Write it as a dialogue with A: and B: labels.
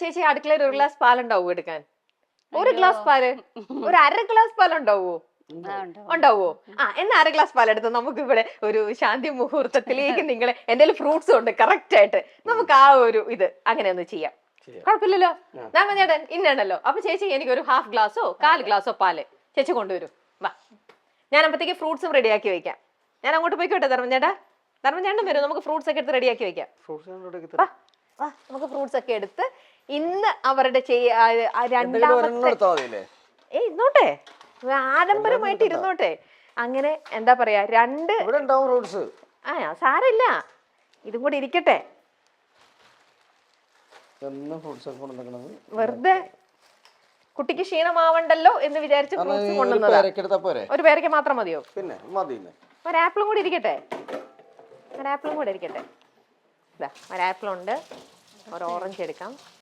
A: ചേച്ചി അടുക്കളയിൽ ഒരു ഗ്ലാസ് പാലുണ്ടാവോ എടുക്കാൻ? ഒരു ഗ്ലാസ് പാല്, ഒരു അര ഗ്ലാസ് പാലുണ്ടാവോ? ഉണ്ടാവോ? എന്നാ അര ഗ്ലാസ് പാലെടുത്ത് നമുക്ക് ഇവിടെ ഒരു ശാന്തി മുഹൂർത്തത്തിലേക്ക് നിങ്ങളെ എന്റെ ഫ്രൂട്ട്സും ഉണ്ട് കറക്റ്റ് ആയിട്ട്. നമുക്ക് ആ ഒരു ഇത് അങ്ങനെ ഒന്ന് ചെയ്യാം. കുഴപ്പമില്ലല്ലോ. ധർമ്മചേട്ടൻ ഇന്നുണ്ടല്ലോ. അപ്പൊ ചേച്ചി എനിക്ക് ഒരു ഹാഫ് ഗ്ലാസോ 1/4 ഗ്ലാസോ പാല് ചേച്ചി കൊണ്ടുവരും. വാ, ഞാൻ അപ്പത്തേക്ക് ഫ്രൂട്ട്സും റെഡിയാക്കി വെക്കാം. ഞാൻ അങ്ങോട്ട് പോയിക്കോട്ടെ ധർമ്മചേട്ടാ. ധർമ്മചേട്ടൻ വരും, നമുക്ക് ഫ്രൂട്ട്സ് ഒക്കെ എടുത്ത് റെഡിയാക്കി വെക്കാം. നമുക്ക് ഫ്രൂട്ട്സ് ഒക്കെ എടുത്ത് ഇന്ന് അവരുടെ രണ്ടാമത്തെ ഇരുന്നോട്ടെ, ആഡംബരമായിട്ട് ഇരുന്നോട്ടെ. അങ്ങനെ എന്താ പറയാ, സാരമില്ല, ഇതും കൂടി ഇരിക്കട്ടെ. വെറുതെ കുട്ടിക്ക് ക്ഷീണമാവണ്ടല്ലോ എന്ന് വിചാരിച്ച് ഫ്രൂട്ട്സ് കൊണ്ടുവന്നതാ. ഒരു പേരയ്ക്ക മാത്രം മതിയോ? ഒരു ആപ്പിളും കൂടി ഇരിക്കട്ടെ. ഒരു ആപ്പിളും കൂടെ ഇരിക്കട്ടെ. ഒരാപ്പിൾ ഉണ്ട്, ഒരു ഓറഞ്ച് എടുക്കാം.